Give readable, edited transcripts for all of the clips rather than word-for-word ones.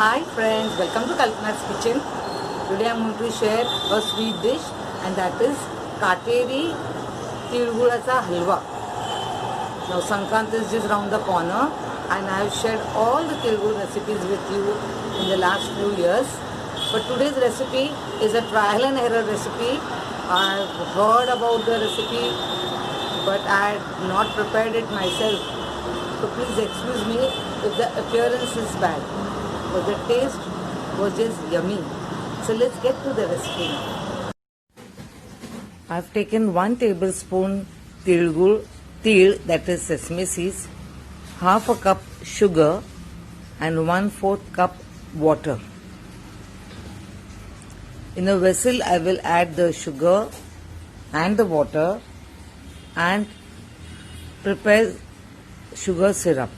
Hi friends, welcome to Kalpana's Kitchen. Today I am going to share a sweet dish and that is Kateri Tirgulacha Halwa. Now Sankrant is just round the corner and I have shared all the Tirgul recipes with you in the last few years. But today's recipe is a trial and error recipe. I have heard about the recipe but I had not prepared it myself. So please excuse me if the appearance is bad. But the taste was just yummy. So let's get to the recipe now. I've taken 1 tablespoon til, that is sesame seeds, half a cup sugar and 1/4 cup water. In a vessel I will add the sugar and the water and prepare sugar syrup.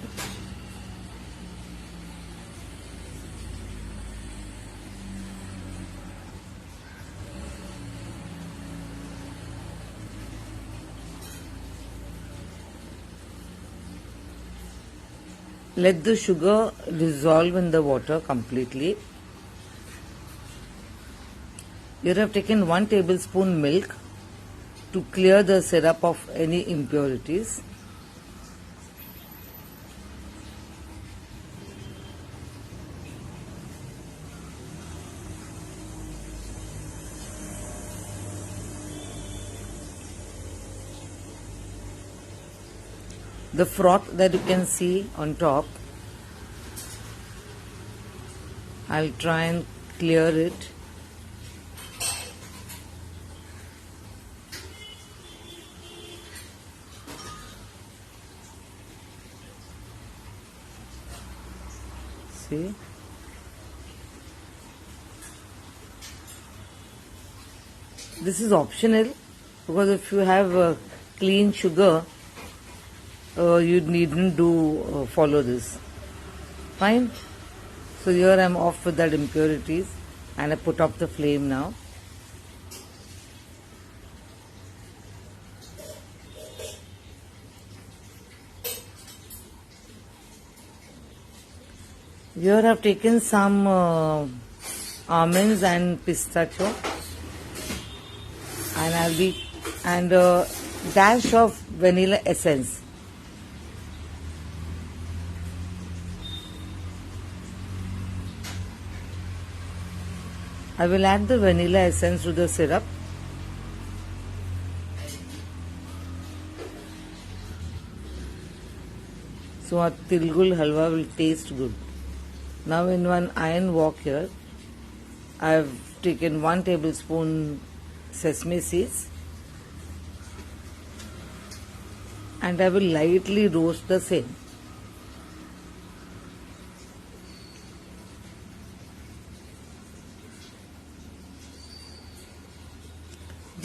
Let the sugar dissolve in the water completely. Here I have taken 1 tablespoon milk to clear the syrup of any impurities. The froth that you can see on top, I'll try and clear it. See? This is optional because if you have clean sugar, you needn't follow this. Fine. So here I am off with that impurities and I put up the flame now. Here I have taken some almonds and pistachio and a dash of vanilla essence. I will add the vanilla essence to the syrup. So our Tilgul Halwa will taste good. Now in one iron wok here, I have taken 1 tablespoon sesame seeds and I will lightly roast the same.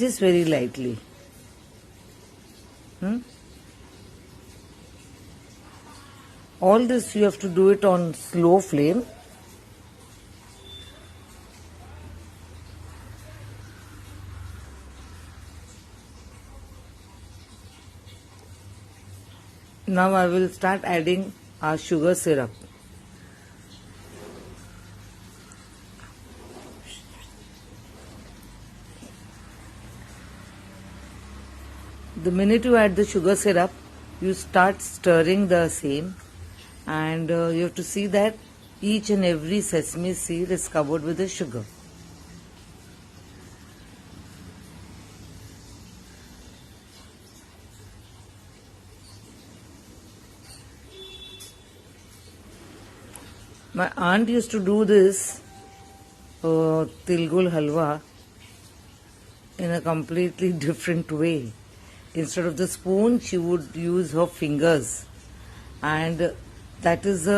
Just very lightly. All this you have to do it on slow flame. Now I will start adding our sugar syrup. The minute you add the sugar syrup, you start stirring the same and you have to see that each and every sesame seed is covered with the sugar. My aunt used to do this Tilgul Halwa in a completely different way. Instead of the spoon, she would use her fingers, and that is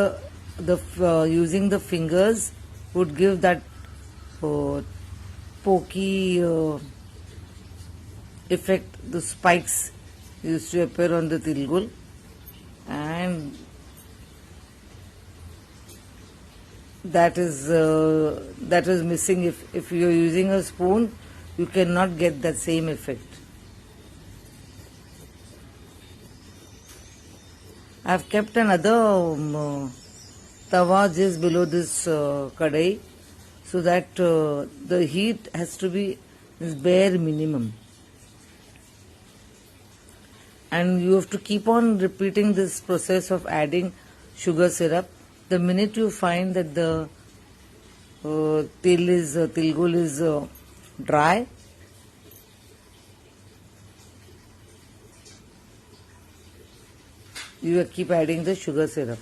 using the fingers would give that pokey effect. The spikes used to appear on the tilgul, and that is missing. If you are using a spoon, you cannot get that same effect. I have kept another tawa just below this kadai, so that the heat has to be bare minimum. And you have to keep on repeating this process of adding sugar syrup. The minute you find that the tilgul is dry, you keep adding the sugar syrup.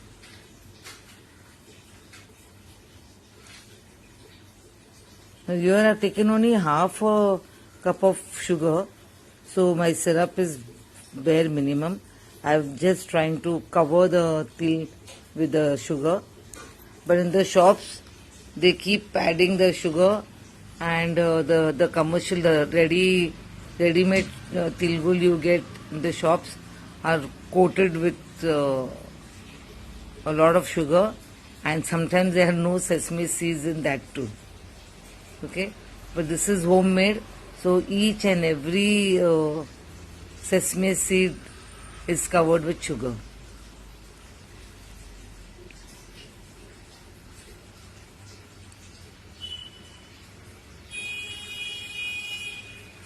Now here I have taken only half a cup of sugar, so my syrup is bare minimum. I'm just trying to cover the til with the sugar. But in the shops, they keep adding the sugar, and the commercial, the ready-made tilgul you get in the shops are coated with a lot of sugar, and sometimes there are no sesame seeds in that too. Okay, but this is homemade, so each and every sesame seed is covered with sugar.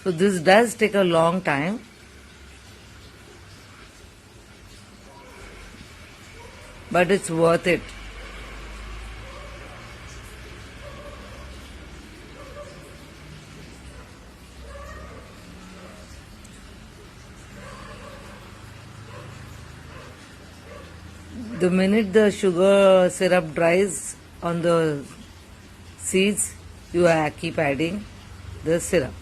So this does take a long time. But it's worth it. The minute the sugar syrup dries on the seeds, you keep adding the syrup.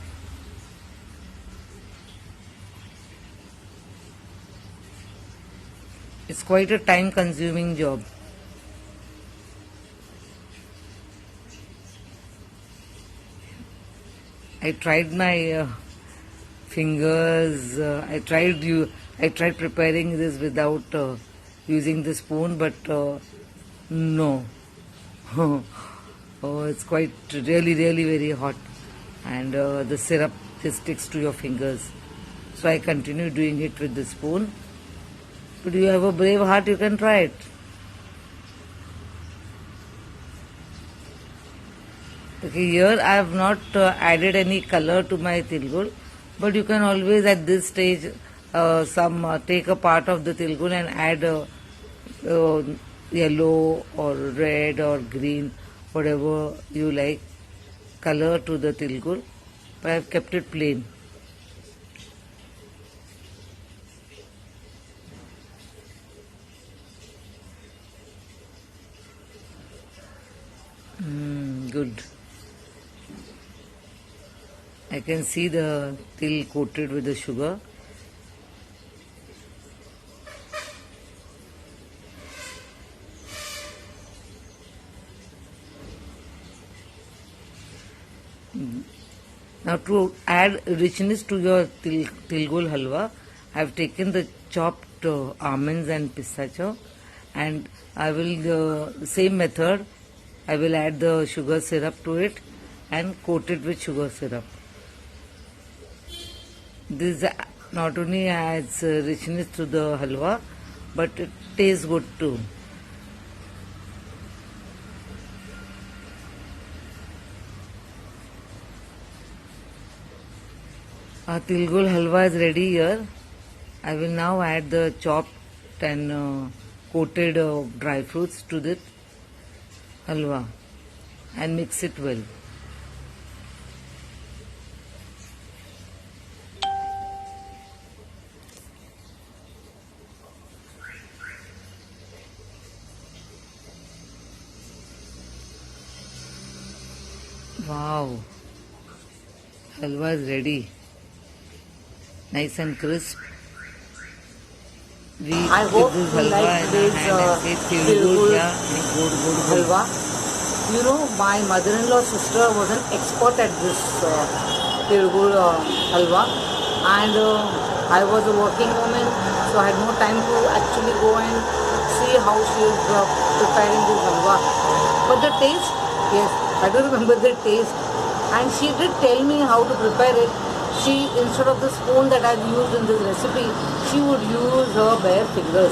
It's quite a time consuming job. I tried my fingers. I tried preparing this without using the spoon, but no. Oh, it's quite really very hot, and the syrup just sticks to your fingers. So I continue doing it with the spoon. But you have a brave heart, you can try it. Okay, here I have not added any color to my tilgul, but you can always at this stage take a part of the tilgul and add yellow or red or green, whatever you like, color to the tilgul. But I have kept it plain. Good. I can see the til coated with the sugar. Now to add richness to your tilgul halwa, I have taken the chopped almonds and pistachio, and I will the same method. I will add the sugar syrup to it and coat it with sugar syrup. This not only adds richness to the halwa, but it tastes good too. Our tilgul halwa is ready here. I will now add the chopped and coated dry fruits to the halwa and mix it well. Wow, halwa is ready, nice and crisp. I hope you like today's tilgul halwa. You know, my mother-in-law sister was an expert at this tilgul halwa, and I was a working woman, so I had no time to actually go and see how she is preparing this halwa. But the taste, yes, I do remember the taste, and she did tell me how to prepare it. She, instead of the spoon that I've used in this recipe, she would use her bare fingers.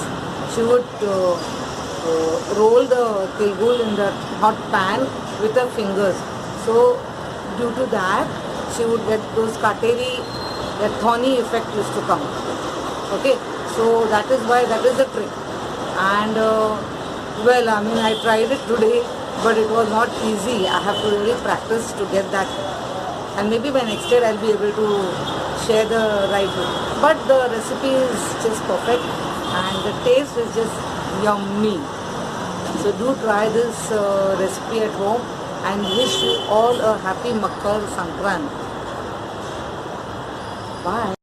She would roll the tilgul in the hot pan with her fingers. So due to that, she would get those kateri, that thorny effect used to come. Okay, so that is why, that is the trick. And well, I mean, I tried it today, but it was not easy. I have to really practice to get that. And maybe by next year I'll be able to share the right way. But the recipe is just perfect and the taste is just yummy. So do try this recipe at home and wish you all a happy Makar Sankrant. Bye.